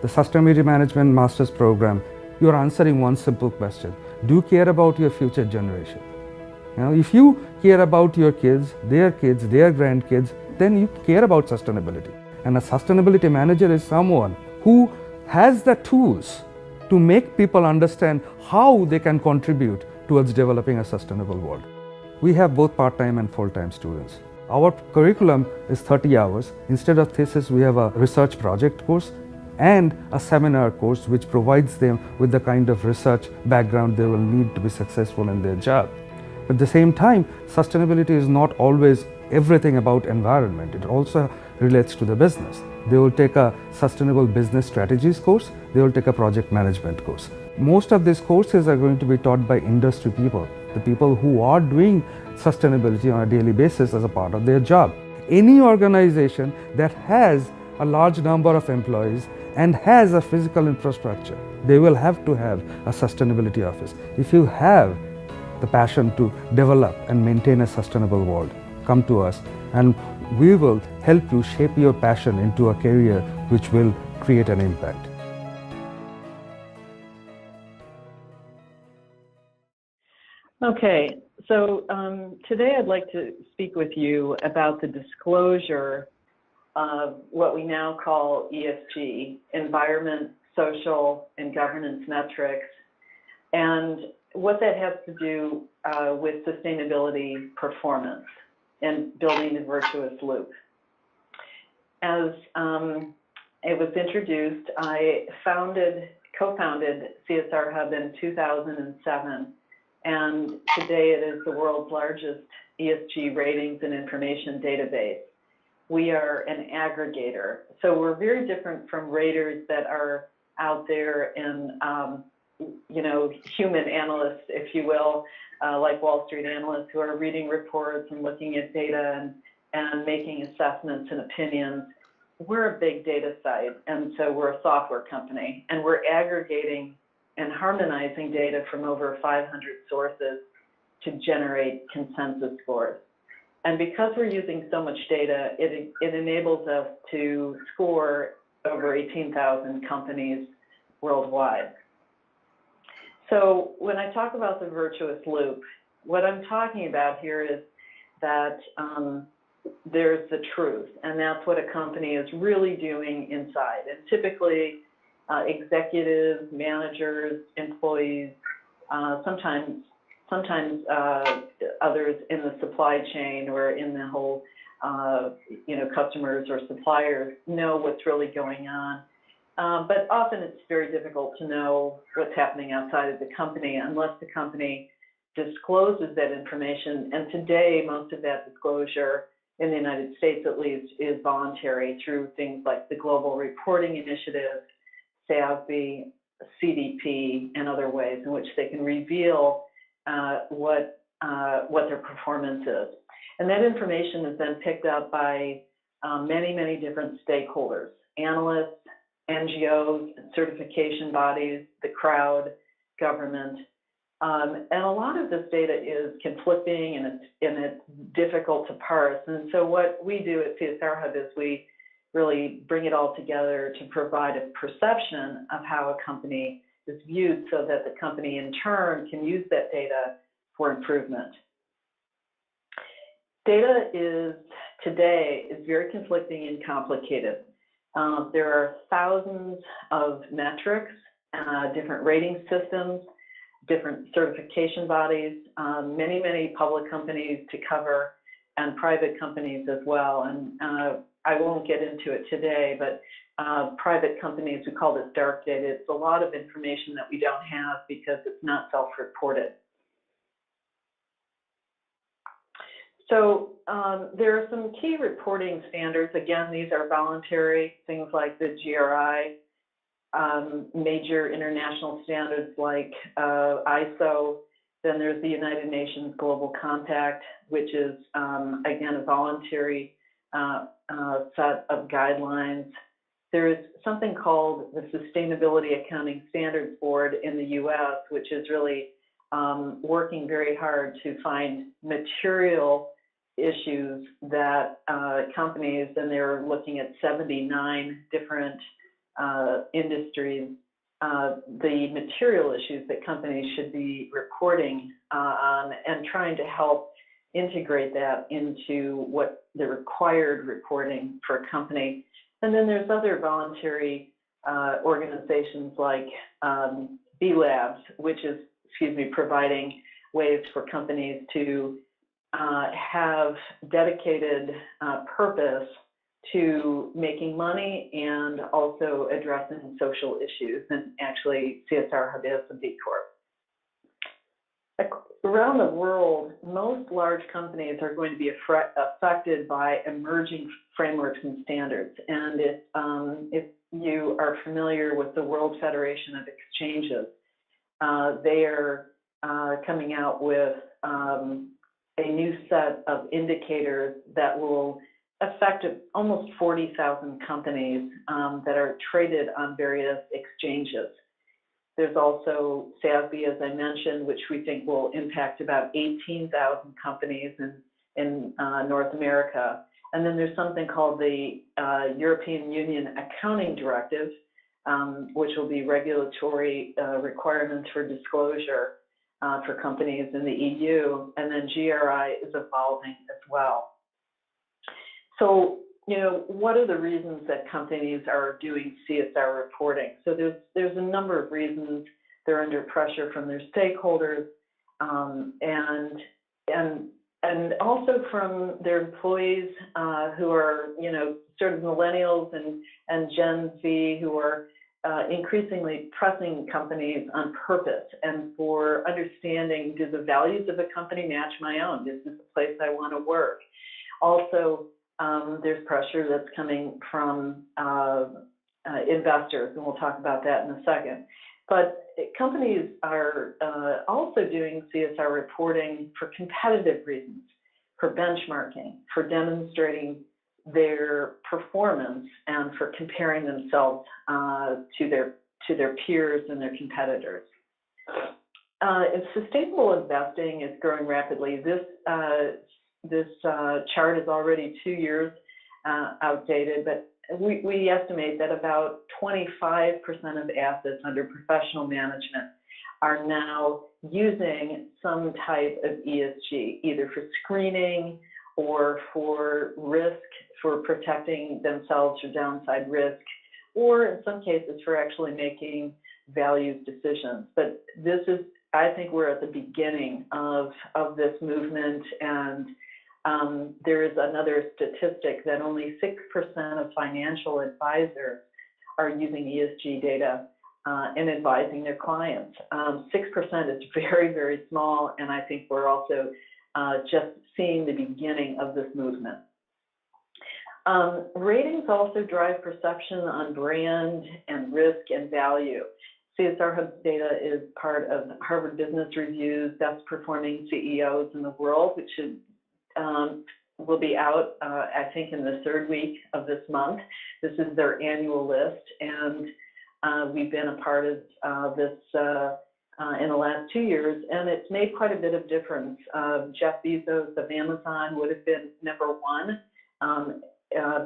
the Sustainability Management Master's Program, you are answering one simple question. Do you care about your future generation? If you care about your kids, their grandkids, then you care about sustainability. And a sustainability manager is someone who has the tools to make people understand how they can contribute towards developing a sustainable world. We have both part-time and full-time students. Our curriculum is 30 hours. Instead of thesis, we have a research project course and a seminar course which provides them with the kind of research background they will need to be successful in their job. At the same time, sustainability is not always everything about environment. It also relates to the business. They will take a sustainable business strategies course. They will take a project management course. Most of these courses are going to be taught by industry people, the people who are doing sustainability on a daily basis as a part of their job. Any organization that has a large number of employees and has a physical infrastructure, they will have to have a sustainability office. If you have the passion to develop and maintain a sustainable world, come to us and we will help you shape your passion into a career which will create an impact. Okay, so today I'd like to speak with you about the disclosure of what we now call ESG, environment, social, and governance metrics, and what that has to do with sustainability performance and building the virtuous loop. As it was introduced, I co-founded CSRHub in 2007, and today it is the world's largest ESG ratings and information database. We are an aggregator, so we're very different from raters that are out there in human analysts, if you will, like Wall Street analysts who are reading reports and looking at data and making assessments and opinions. We're a big data site, and so we're a software company, and we're aggregating and harmonizing data from over 500 sources to generate consensus scores. And because we're using so much data, it enables us to score over 18,000 companies worldwide. So when I talk about the virtuous loop, what I'm talking about here is that there's the truth, and that's what a company is really doing inside. And typically, executives, managers, employees, sometimes others in the supply chain or in the whole, customers or suppliers know what's really going on. But often it's very difficult to know what's happening outside of the company unless the company discloses that information. And today, most of that disclosure in the United States, at least, is voluntary through things like the Global Reporting Initiative, SASB, CDP, and other ways in which they can reveal what their performance is. And that information is then picked up by many, many different stakeholders, analysts, NGOs, certification bodies, the crowd, government. And a lot of this data is conflicting and it's difficult to parse. And so what we do at CSRHub is we really bring it all together to provide a perception of how a company is viewed so that the company in turn can use that data for improvement. Data today is very conflicting and complicated. There are thousands of metrics, different rating systems, different certification bodies, many, many public companies to cover, and private companies as well. And I won't get into it today, but private companies, we call this dark data. It's a lot of information that we don't have because it's not self-reported. So there are some key reporting standards. Again, these are voluntary, things like the GRI, major international standards like ISO. Then there's the United Nations Global Compact, which is, again, a voluntary set of guidelines. There's something called the Sustainability Accounting Standards Board in the US, which is really working very hard to find material issues that companies, and they're looking at 79 different industries, the material issues that companies should be reporting on, and trying to help integrate that into what the required reporting for a company. And then there's other voluntary organizations like B Labs, which is, providing ways for companies to have dedicated purpose to making money and also addressing social issues. And actually, CSRHub is a B Corp. Around the world, most large companies are going to be affected by emerging frameworks and standards. And if you are familiar with the World Federation of Exchanges, they are coming out with a new set of indicators that will affect almost 40,000 companies that are traded on various exchanges. There's also SASB, as I mentioned, which we think will impact about 18,000 companies in North America. And then there's something called the European Union Accounting Directive, which will be regulatory requirements for disclosure for companies in the EU. And then GRI is evolving as well. So, what are the reasons that companies are doing CSR reporting? So there's a number of reasons. They're under pressure from their stakeholders, and also from their employees who are, sort of millennials and Gen Z, who are increasingly pressing companies on purpose and for understanding, do the values of a company match my own? Is this a place I want to work? Also, there's pressure that's coming from investors, and we'll talk about that in a second. But companies are also doing CSR reporting for competitive reasons, for benchmarking, for demonstrating their performance, and for comparing themselves to their peers and their competitors. Sustainable investing is growing rapidly. This chart is already 2 years outdated, but we estimate that about 25% of assets under professional management are now using some type of ESG, either for screening or for risk, for protecting themselves from downside risk, or in some cases for actually making values decisions. But this is, I think we're at the beginning of this movement, and there is another statistic that only 6% of financial advisors are using ESG data in advising their clients. 6% is very, very small, and I think we're also just seeing the beginning of this movement. Ratings also drive perception on brand and risk and value. CSRHub data is part of Harvard Business Review's best performing CEOs in the world, which will be out, I think, in the third week of this month. This is their annual list, and we've been a part of this in the last 2 years, and it's made quite a bit of difference. Jeff Bezos of Amazon would have been #1,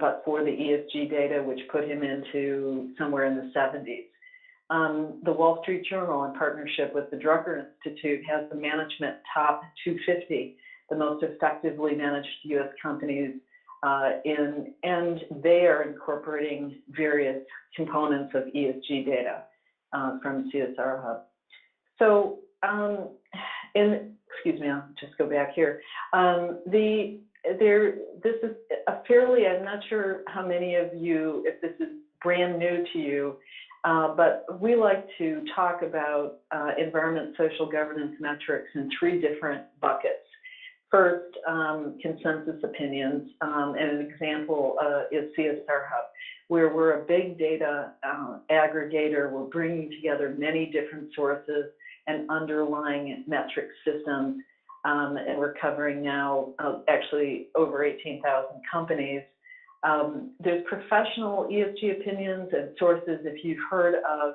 but for the ESG data, which put him into somewhere in the 70s. The Wall Street Journal, in partnership with the Drucker Institute, has the management top 250, the most effectively managed U.S. companies, and they are incorporating various components of ESG data from CSRHub. So, excuse me, I'll just go back here. This is a fairly, I'm not sure how many of you, if this is brand new to you, but we like to talk about environment, social governance metrics in 3 different buckets. First, consensus opinions, and an example is CSRHub, where we're a big data aggregator. We're bringing together many different sources and underlying metric systems, and we're covering now actually over 18,000 companies. There's professional ESG opinions and sources. If you've heard of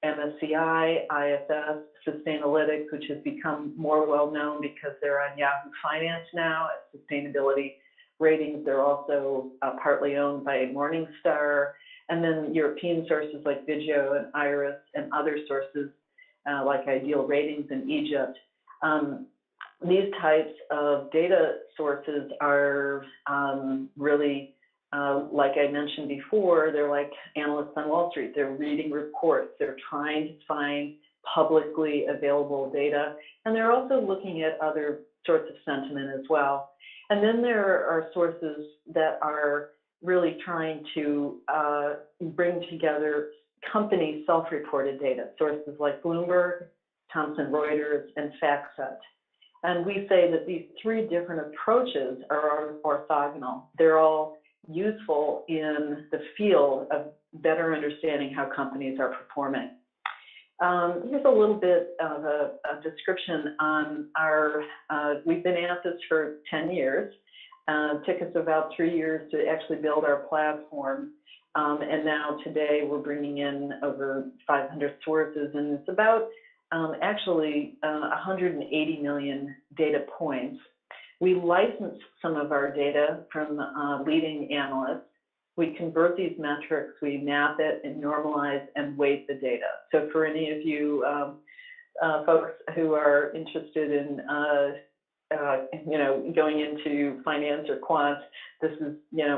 MSCI, ISS, Sustainalytics, which has become more well-known because they're on Yahoo Finance now as sustainability ratings. They're also partly owned by Morningstar. And then European sources like Figge and Iris and other sources like Ideal Ratings in Egypt. These types of data sources are really, like I mentioned before, they're like analysts on Wall Street. They're reading reports. They're trying to find publicly available data. And they're also looking at other sorts of sentiment as well. And then there are sources that are really trying to bring together company self-reported data, sources like Bloomberg, Thomson Reuters, and FactSet. And we say that these three different approaches are orthogonal. They're all useful in the field of better understanding how companies are performing. Here's a little bit of a description on our, we've been at this for 10 years. It took us about 3 years to actually build our platform. And now today we're bringing in over 500 sources, and it's about actually 180 million data points. We license some of our data from leading analysts. We convert these metrics, we map it and normalize and weight the data. So for any of you folks who are interested in going into finance or quant, this is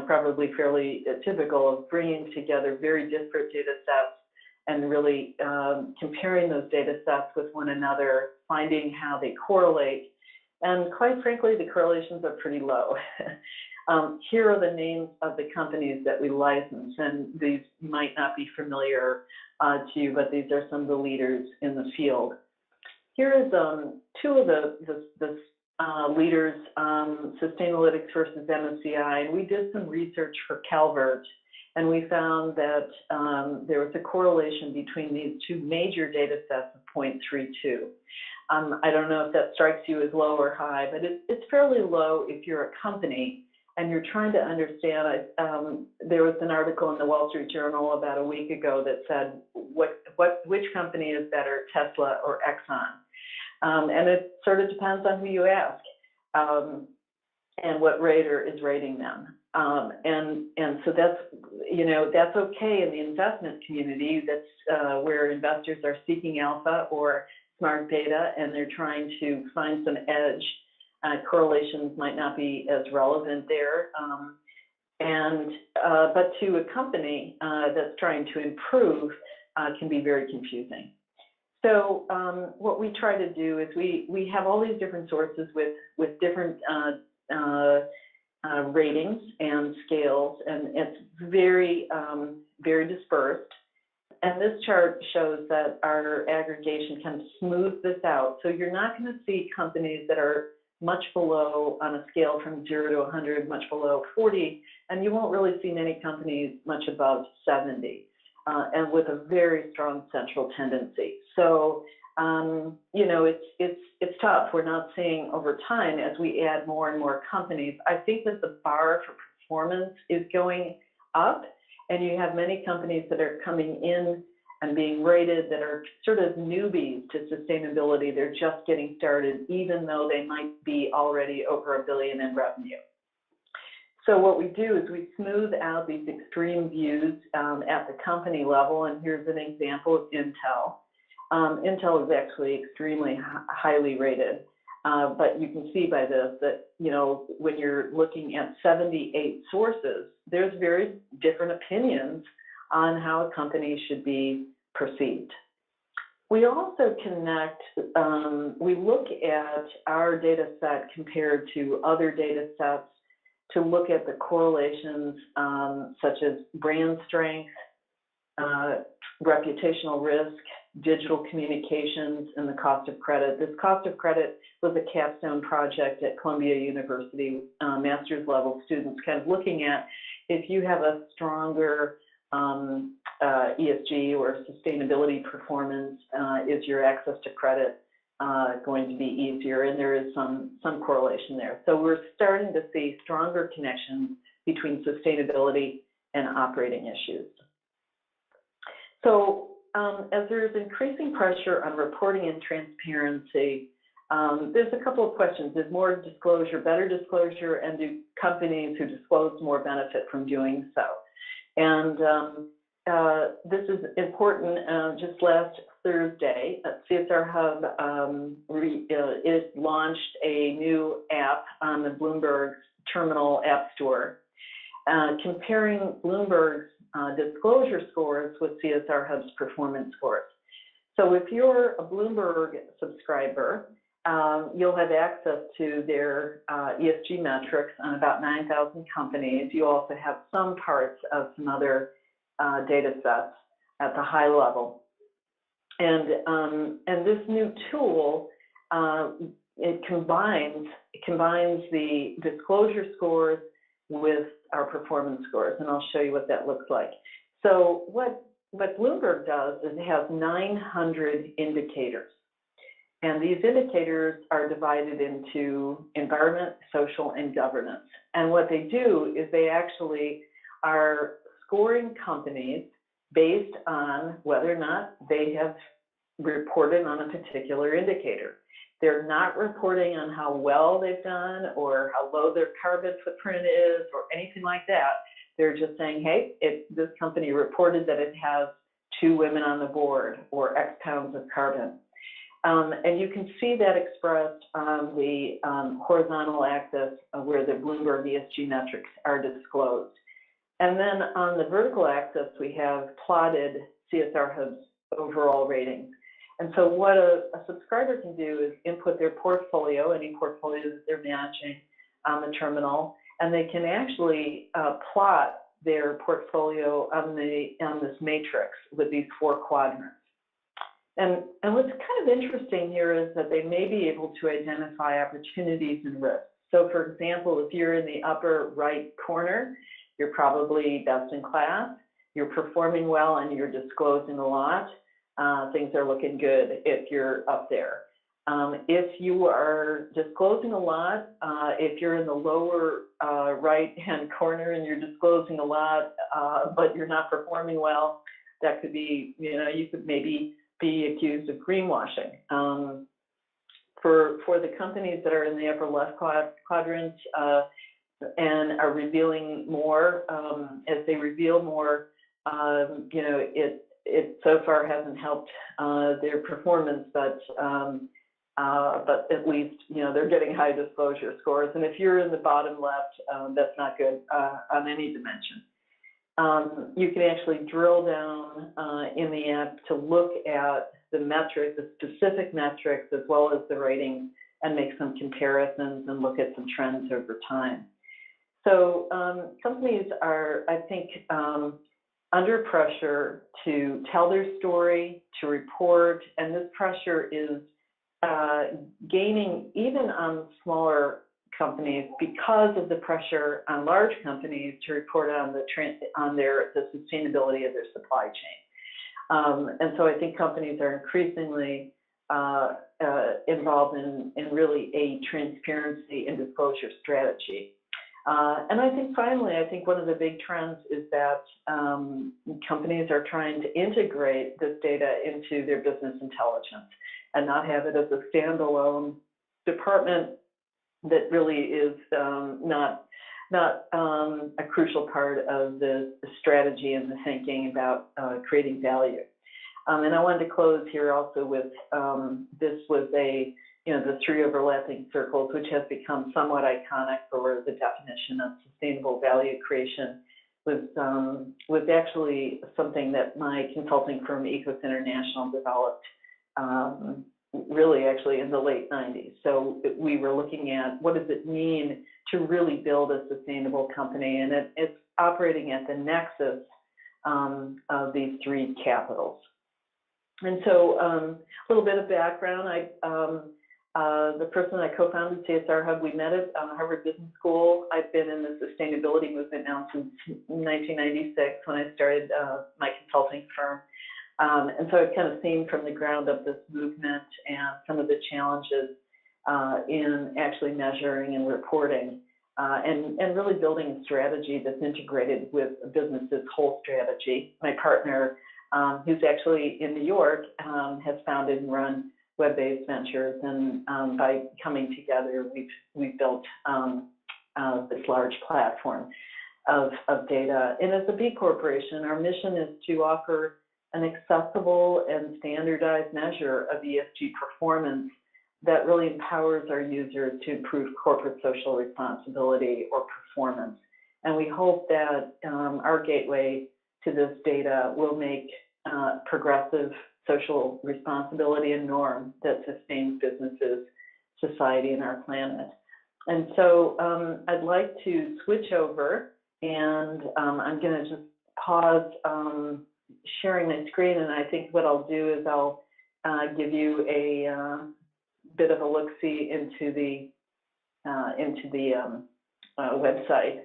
probably fairly typical of bringing together very disparate data sets and really comparing those data sets with one another, finding how they correlate. And quite frankly, the correlations are pretty low. Here are the names of the companies that we license, and these might not be familiar to you, but these are some of the leaders in the field. Here is two of the leaders, Sustainalytics versus MSCI, and we did some research for Calvert, and we found that there was a correlation between these two major data sets of 0.32. I don't know if that strikes you as low or high, but it's fairly low if you're a company and you're trying to understand. There was an article in the Wall Street Journal about a week ago that said, which company is better, Tesla or Exxon? And it sort of depends on who you ask and what rater is rating them. And so that's okay in the investment community. That's where investors are seeking alpha or smart beta, and they're trying to find some edge. Correlations might not be as relevant there. But to a company that's trying to improve can be very confusing. So what we try to do is we have all these different sources with different ratings and scales, and it's very, very dispersed. And this chart shows that our aggregation kind of smooths this out. So you're not going to see companies that are much below on a scale from 0 to 100, much below 40, and you won't really see many companies much above 70, and with a very strong central tendency. So, it's tough. We're not seeing over time as we add more and more companies. I think that the bar for performance is going up, and you have many companies that are coming in and being rated that are sort of newbies to sustainability. They're just getting started, even though they might be already over $1 billion in revenue. So what we do is we smooth out these extreme views at the company level, and here's an example of Intel. Intel is actually extremely highly rated, but you can see by this that, when you're looking at 78 sources, there's very different opinions on how a company should be perceived. We also connect, we look at our data set compared to other data sets to look at the correlations such as brand strength, reputational risk, digital communications, and the cost of credit. This cost of credit was a capstone project at Columbia University, master's level students, kind of looking at if you have a stronger ESG or sustainability performance, is your access to credit going to be easier? And there is some correlation there. So we're starting to see stronger connections between sustainability and operating issues. So as there's increasing pressure on reporting and transparency, there's a couple of questions. Is more disclosure better disclosure, and do companies who disclose more benefit from doing so? And this is important. Just last Thursday, CSRHub it launched a new app on the Bloomberg Terminal App Store, comparing Bloomberg's disclosure scores with CSRHub's performance scores. So if you're a Bloomberg subscriber, you'll have access to their ESG metrics on about 9,000 companies. You also have some parts of some other data sets at the high level. And this new tool, it combines the disclosure scores with our performance scores, and I'll show you what that looks like. So what Bloomberg does is it has 900 indicators. And these indicators are divided into environment, social, and governance. And what they do is they actually are scoring companies based on whether or not they have reported on a particular indicator. They're not reporting on how well they've done or how low their carbon footprint is or anything like that. They're just saying, hey, this company reported that it has 2 women on the board or X pounds of carbon. And you can see that expressed on the horizontal axis where the Bloomberg ESG metrics are disclosed. And then on the vertical axis, we have plotted CSRHub's overall ratings. And so what a subscriber can do is input their portfolio, any portfolio that they're managing on the terminal, and they can actually plot their portfolio on this matrix with these 4 quadrants. And what's kind of interesting here is that they may be able to identify opportunities and risks. So for example, if you're in the upper right corner, you're probably best in class, you're performing well, and you're disclosing a lot. Things are looking good if you're up there. If you are disclosing a lot, if you're in the lower right-hand corner and you're disclosing a lot, but you're not performing well, that could be, you could maybe be accused of greenwashing. For the companies that are in the upper left quadrant and are revealing more, as they reveal more, it so far hasn't helped their performance, but at least they're getting high disclosure scores. And if you're in the bottom left, that's not good on any dimension. You can actually drill down in the app to look at the metrics, the specific metrics, as well as the ratings, and make some comparisons and look at some trends over time. So companies are, I think, under pressure to tell their story, to report, and this pressure is gaining even on smaller companies because of the pressure on large companies to report on the sustainability of their supply chain. And so I think companies are increasingly involved in really a transparency and disclosure strategy. And I think finally, one of the big trends is that companies are trying to integrate this data into their business intelligence and not have it as a standalone department that really is not a crucial part of the strategy and the thinking about creating value. And I wanted to close here also with this was the 3 overlapping circles, which has become somewhat iconic for the definition of sustainable value creation, was actually something that my consulting firm, Ecos International, developed really actually in the late 90s. So we were looking at what does it mean to really build a sustainable company, and it's operating at the nexus of these 3 capitals. And so a little bit of background. The person I co-founded CSRHub, we met at Harvard Business School. I've been in the sustainability movement now since 1996 when I started my consulting firm. And so I've kind of seen from the ground up this movement and some of the challenges in actually measuring and reporting and really building a strategy that's integrated with a business's whole strategy. My partner, who's actually in New York, has founded and run web-based ventures, and by coming together, we've built this large platform. of data. And as a B Corporation, our mission is to offer an accessible and standardized measure of ESG performance that really empowers our users to improve corporate social responsibility or performance. And we hope that our gateway to this data will make progressive social responsibility a norm that sustains businesses, society, and our planet. And so I'd like to switch over, and I'm going to just pause sharing my screen, and I think what I'll do is I'll give you a bit of a look-see into the website,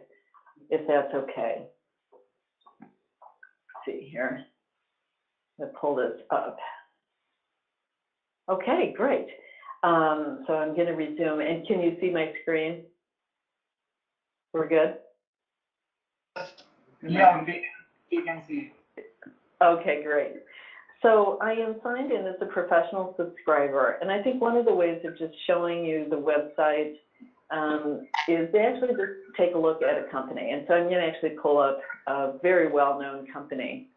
if that's okay. Let's see here. Let's pull this up. Okay, great. So I'm going to resume. And can you see my screen? We're good? Yeah, we can see. Okay, great. So I am signed in as a professional subscriber, and I think one of the ways of just showing you the website is to actually just take a look at a company. And so I'm going to actually pull up a very well-known company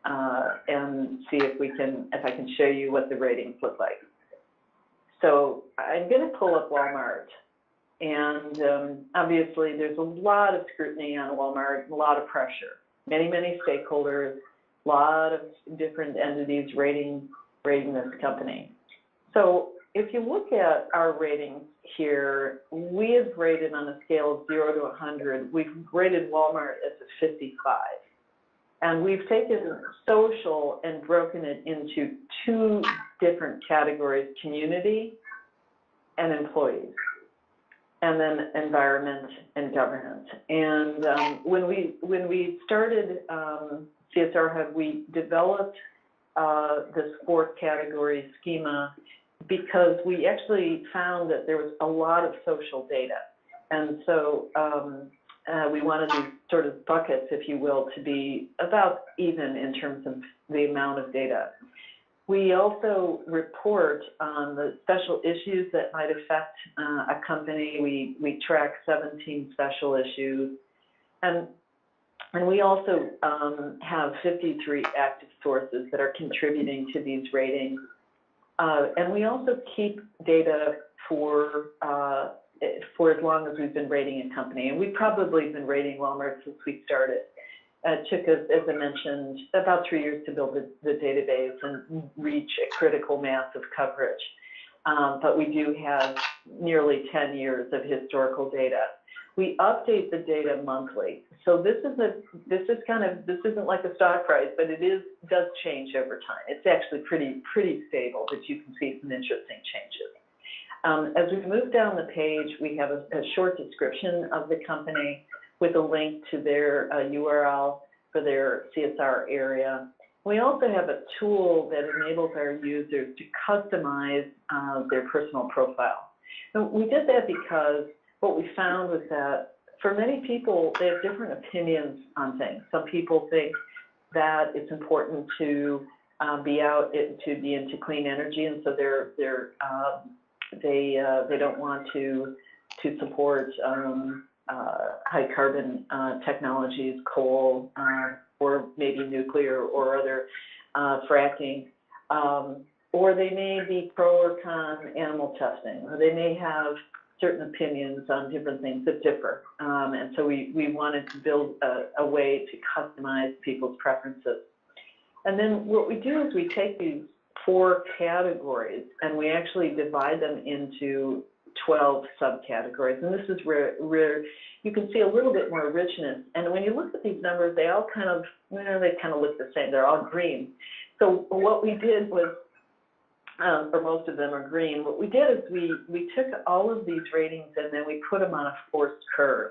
and see if I can show you what the ratings look like. So I'm going to pull up Walmart, and obviously there's a lot of scrutiny on Walmart, a lot of pressure, many stakeholders, a lot of different entities rating this company. So if you look at our ratings here, we have rated on a scale of 0 to 100. We've rated Walmart as a 55. And we've taken social and broken it into two different categories: community and employees, and then environment and governance. And when we started CSRHub, we developed this fourth category schema because we actually found that there was a lot of social data. And so we wanted these sort of buckets, if you will, to be about even in terms of the amount of data. We also report on the special issues that might affect a company. We track 17 special issues. And we also have 53 active sources that are contributing to these ratings. And we also keep data for as long as we've been rating a company. And we've probably been rating Walmart since we started. It took us, as I mentioned, about 3 years to build the database and reach a critical mass of coverage. But we do have nearly 10 years of historical data. We update the data monthly. So this isn't like a stock price, but it does change over time. It's actually pretty stable, but you can see some interesting changes. As we move down the page, we have a short description of the company with a link to their URL for their CSR area. We also have a tool that enables our users to customize their personal profile. And we did that because what we found was that for many people, they have different opinions on things. Some people think that it's important to be into clean energy, and so they don't want to support high carbon technologies, coal, or maybe nuclear or other fracking. Or they may be pro or con animal testing, or they may have certain opinions on different things that differ. And so we wanted to build a way to customize people's preferences. And then what we do is we take these 4 categories and we actually divide them into 12 subcategories. And this is where you can see a little bit more richness. And when you look at these numbers, they all kind of look the same. They're all green. So what we did was, or most of them are green, what we did is we took all of these ratings and then we put them on a forced curve.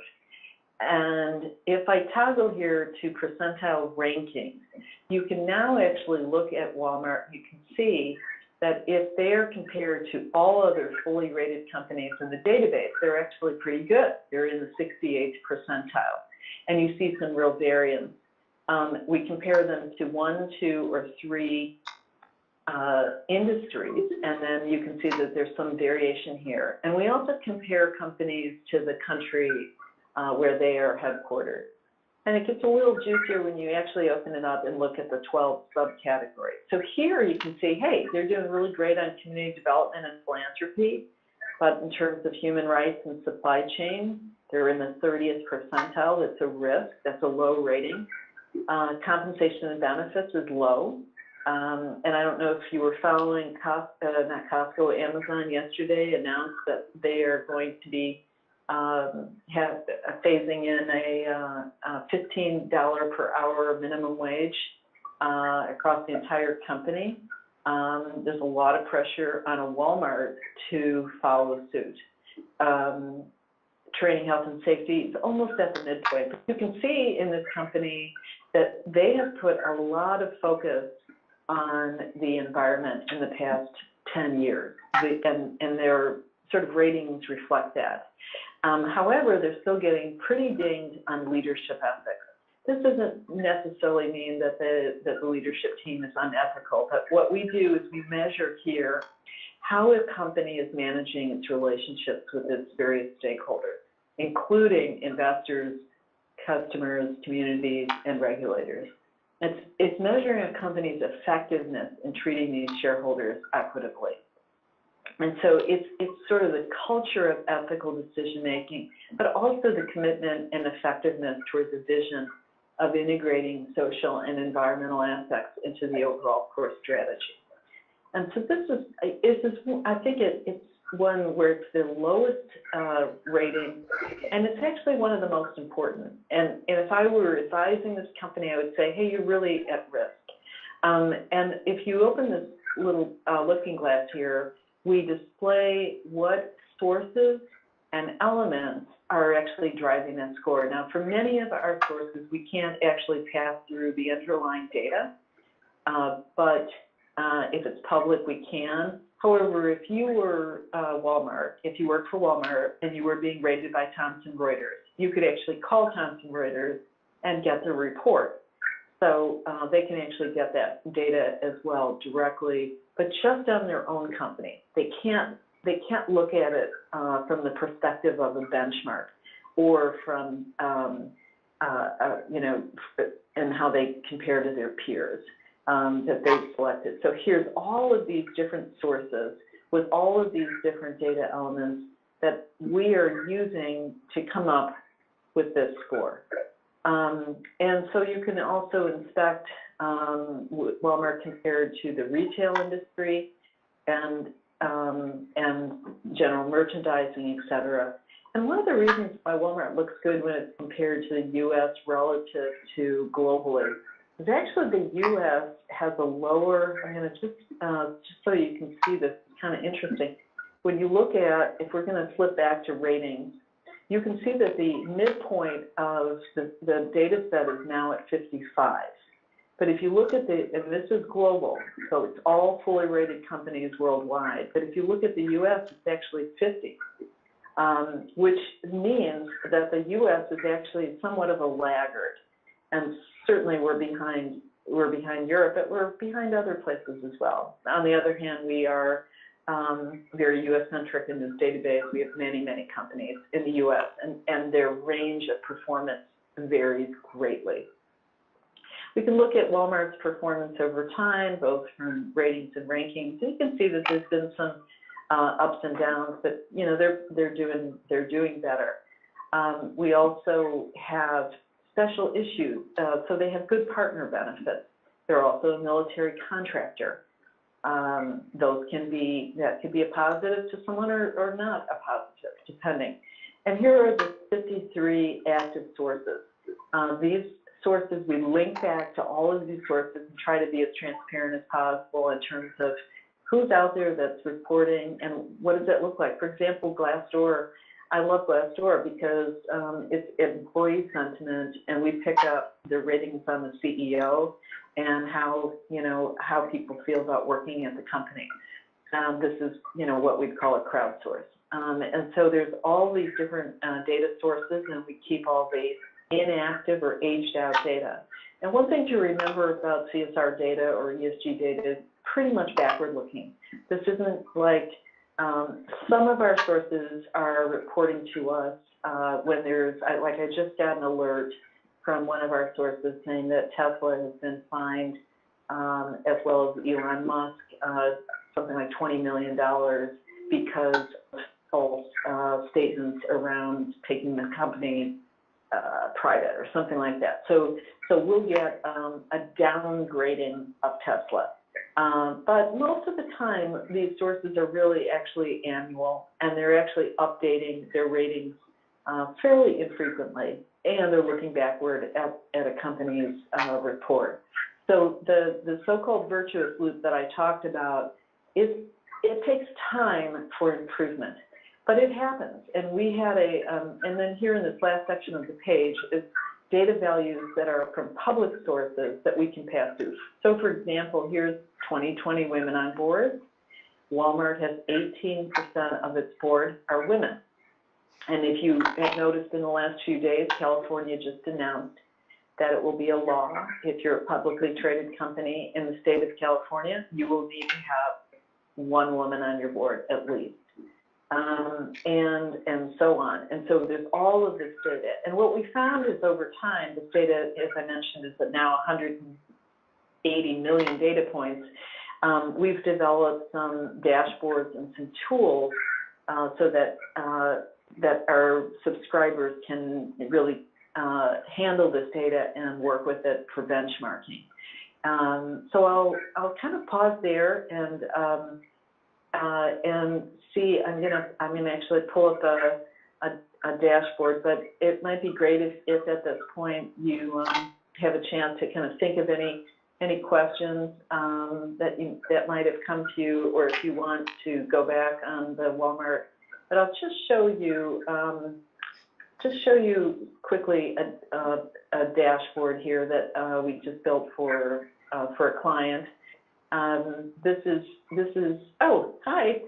And if I toggle here to percentile rankings, you can now actually look at Walmart. You can see that if they're compared to all other fully rated companies in the database, they're actually pretty good. They're in the 68th percentile. And you see some real variance. We compare them to 1, 2, or 3 industries, and then you can see that there's some variation here. And we also compare companies to the country where they are headquartered. And it gets a little juicier when you actually open it up and look at the 12 subcategories. So here you can see, hey, they're doing really great on community development and philanthropy, but in terms of human rights and supply chain, they're in the 30th percentile. That's a risk. That's a low rating. Compensation and benefits is low. And I don't know if you were following Amazon yesterday announced that they are going to be phasing in a $15 per hour minimum wage across the entire company. There's a lot of pressure on a Walmart to follow suit. Training, health, and safety is almost at the midpoint. But you can see in this company that they have put a lot of focus on the environment in the past 10 years, and their sort of ratings reflect that. However, they're still getting pretty dinged on leadership ethics. This doesn't necessarily mean that the leadership team is unethical, but what we do is we measure here how a company is managing its relationships with its various stakeholders, including investors, customers, communities, and regulators. It's measuring a company's effectiveness in treating these shareholders equitably. And so it's sort of the culture of ethical decision making, but also the commitment and effectiveness towards a vision of integrating social and environmental aspects into the overall core strategy. And so this is I think it's one where it's the lowest rating, and it's actually one of the most important. And if I were advising this company, I would say, hey, you're really at risk. And if you open this little looking glass here, we display what sources and elements are actually driving that score. Now, for many of our sources, we can't actually pass through the underlying data, but if it's public, we can. However, if you were Walmart, if you worked for Walmart and you were being rated by Thomson Reuters, you could actually call Thomson Reuters and get the report. So they can actually get that data as well directly, but just on their own company. They can't look at it from the perspective of a benchmark or from and how they compare to their peers that they've selected. So here's all of these different sources with all of these different data elements that we are using to come up with this score. And so you can also inspect Walmart compared to the retail industry and general merchandising, et cetera. And one of the reasons why Walmart looks good when it's compared to the U.S. relative to globally is actually the U.S. has a lower, I'm going to just so you can see this, it's kind of interesting. When you look at, if we're going to flip back to ratings, you can see that the midpoint of the data set is now at 55. But if you look at and this is global, so it's all fully rated companies worldwide, but if you look at the U.S., it's actually 50, which means that the U.S. is actually somewhat of a laggard. And certainly we're behind Europe, but we're behind other places as well. On the other hand, we are very U.S.-centric in this database. We have many, many companies in the U.S., and their range of performance varies greatly. We can look at Walmart's performance over time, both from ratings and rankings. And you can see that there's been some ups and downs, but you know they're doing better. We also have special issues, so they have good partner benefits. They're also a military contractor. That could be a positive to someone or not a positive, depending. And here are the 53 active sources. These sources, we link back to all of these sources and try to be as transparent as possible in terms of who's out there that's reporting and what does that look like. For example, Glassdoor, I love Glassdoor because it's employee sentiment, and we pick up the ratings on the CEO and how people feel about working at the company. This is what we'd call a crowdsource. And so there's all these different data sources, and we keep all the inactive or aged out data. And one thing to remember about CSR data or ESG data is pretty much backward looking. This isn't like Some of our sources are reporting to us when there's, like I just got an alert from one of our sources saying that Tesla has been fined, as well as Elon Musk, something like $20 million because of false statements around taking the company private or something like that. So we'll get a downgrading of Tesla. But most of the time, these sources are really actually annual, and they're actually updating their ratings fairly infrequently, and they're looking backward at a company's report. So the so-called virtuous loop that I talked about, it takes time for improvement, but it happens. And we had and then here in this last section of the page is data values that are from public sources that we can pass through. So for example, here's 2020 women on board. Walmart has 18% of its board are women. And if you have noticed in the last few days, California just announced that it will be a law. If you're a publicly traded company in the state of California, you will need to have one woman on your board at least, and so on. And so there's all of this data. And what we found is over time, this data, as I mentioned, is that now 180 million data points. We've developed some dashboards and some tools so that that our subscribers can really handle this data and work with it for benchmarking. So I'll kind of pause there and see. I'm gonna actually pull up a dashboard, but it might be great if at this point you have a chance to kind of think of any questions that might have come to you, or if you want to go back on the Walmart. But I'll just show you quickly a dashboard here that we just built for a client. This is oh, hi,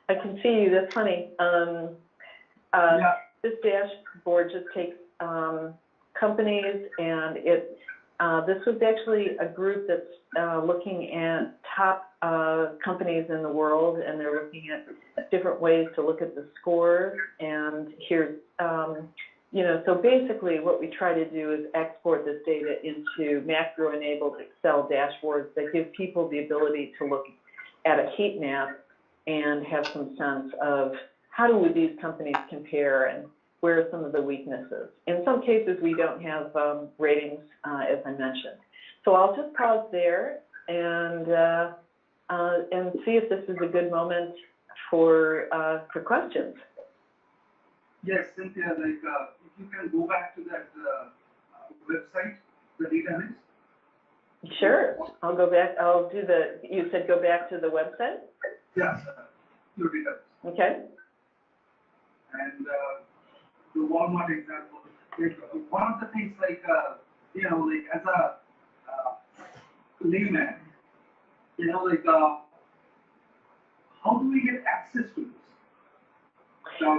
I can see you, that's funny. Yeah. This dashboard just takes companies, and this was actually a group that's looking at top companies in the world, and they're looking at different ways to look at the scores. And here's, so basically what we try to do is export this data into macro-enabled Excel dashboards that give people the ability to look at a heat map and have some sense of how do these companies compare and where are some of the weaknesses. In some cases, we don't have ratings, as I mentioned. So I'll just pause there and see if this is a good moment for questions. Yes, Cynthia, if you can go back to that website, the database. Sure, I'll go back. I'll do you said go back to the website? Yes, your database. Okay. And the Walmart example, one of the things as a layman, how do we get access to this?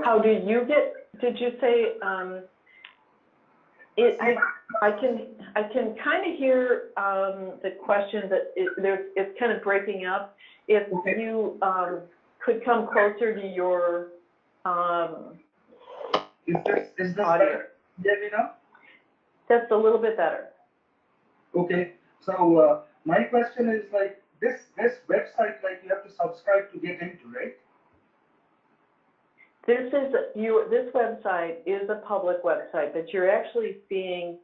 How do you get? Did you say? I can kind of hear the question, that it's kind of breaking up. If you could come closer to your Is this audio. better? Yeah, That's a little bit better. Okay. So my question is this website, you have to subscribe to get into, right? This website is a public website, but you're actually seeing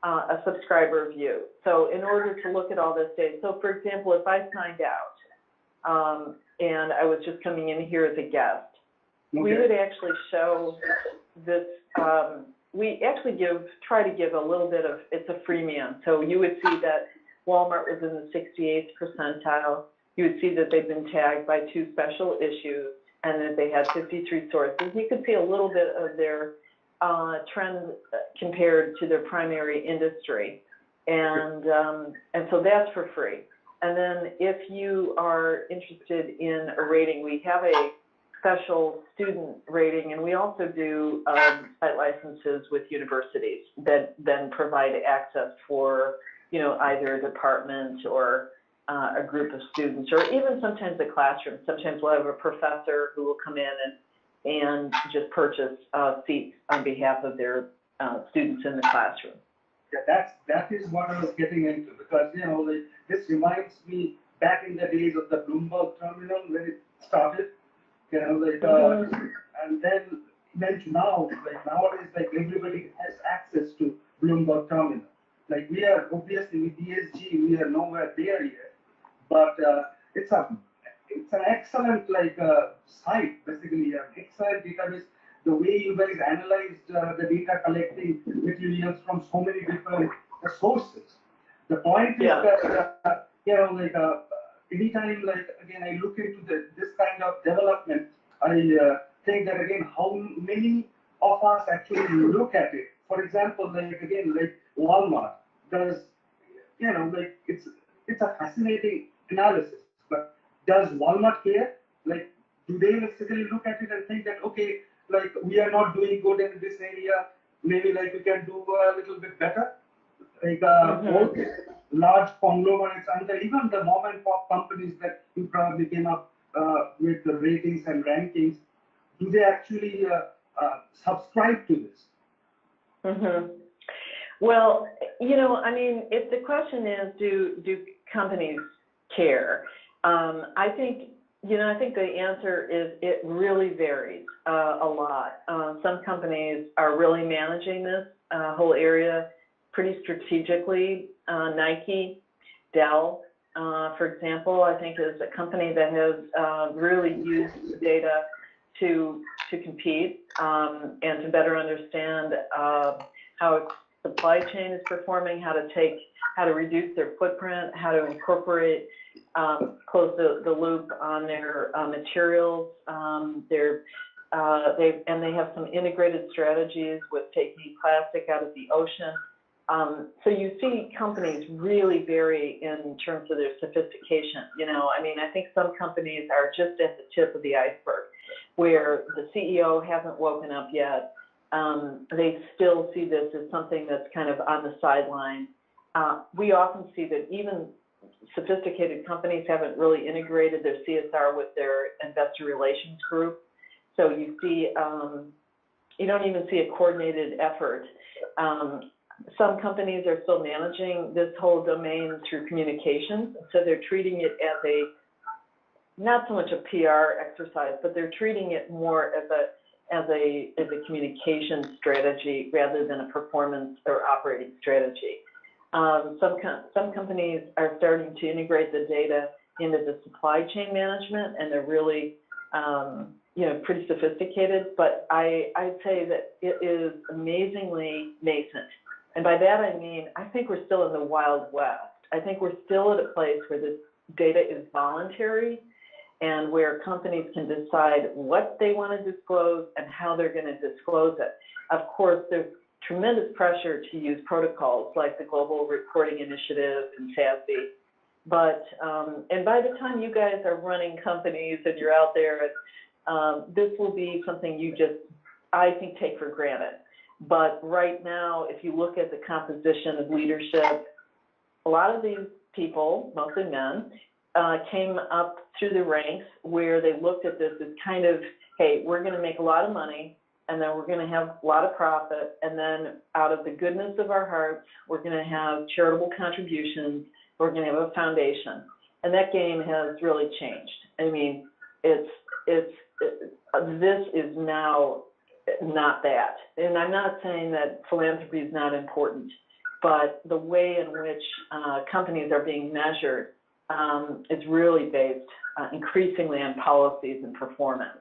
a subscriber view. So in order to look at all this data, so for example, if I signed out and I was just coming in here as a guest, we would actually show this. We actually try to give a little bit of, it's a freemium. So you would see that Walmart was in the 68th percentile. You would see that they've been tagged by 2 special issues, and that they had 53 sources. You could see a little bit of their trend compared to their primary industry. And so that's for free. And then if you are interested in a rating, we have a special student rating, and we also do site licenses with universities that then provide access for, either a department or a group of students, or even sometimes a classroom. Sometimes we'll have a professor who will come in and just purchase seats on behalf of their students in the classroom. Yeah, that is what I was getting into, because like, this reminds me back in the days of the Bloomberg terminal when it started, and then to now, like nowadays, like everybody has access to Bloomberg terminal. Like we are obviously with ESG, we are nowhere there yet, but it's an excellent site, basically an excellent database. The way you guys analyzed the data collecting materials from so many different sources. The point is that anytime again I look into this kind of development, I think that again how many of us actually look at it. For example, like Walmart does, it's a fascinating analysis, but does Walmart care? Like, do they basically look at it and think that, okay, like we are not doing good in this area, maybe like we can do a little bit better? Like all these large conglomerates and even the mom and pop companies that you probably came up with the ratings and rankings, do they actually subscribe to this? Well, I mean, if the question is, do companies care? I think the answer is it really varies a lot. Some companies are really managing this whole area pretty strategically. Nike, Dell, for example, I think is a company that has really used the data to compete and to better understand how its supply chain is performing, how to reduce their footprint, how to incorporate, close the loop on their materials. They have some integrated strategies with taking plastic out of the ocean. So you see companies really vary in terms of their sophistication. I mean, I think some companies are just at the tip of the iceberg, where the CEO hasn't woken up yet. They still see this as something that's kind of on the sideline. We often see that even sophisticated companies haven't really integrated their CSR with their investor relations group. So you see, you don't even see a coordinated effort. Some companies are still managing this whole domain through communications, so they're treating it as not so much a PR exercise, but they're treating it more as a communication strategy rather than a performance or operating strategy. Some companies are starting to integrate the data into the supply chain management, and they're really pretty sophisticated. But I'd say that it is amazingly nascent, and by that I mean I think we're still in the Wild West. I think we're still at a place where this data is voluntary, and where companies can decide what they want to disclose and how they're going to disclose it. Of course, there's tremendous pressure to use protocols like the Global Reporting Initiative and SASB. But, and by the time you guys are running companies and you're out there, this will be something you just, I think, take for granted. But right now, if you look at the composition of leadership, a lot of these people, mostly men, came up through the ranks where they looked at this as kind of, hey, we're going to make a lot of money, and then we're going to have a lot of profit, and then out of the goodness of our hearts, we're going to have charitable contributions, we're going to have a foundation. And that game has really changed. I mean, this is now not that. And I'm not saying that philanthropy is not important, but the way in which companies are being measured is really based increasingly on policies and performance.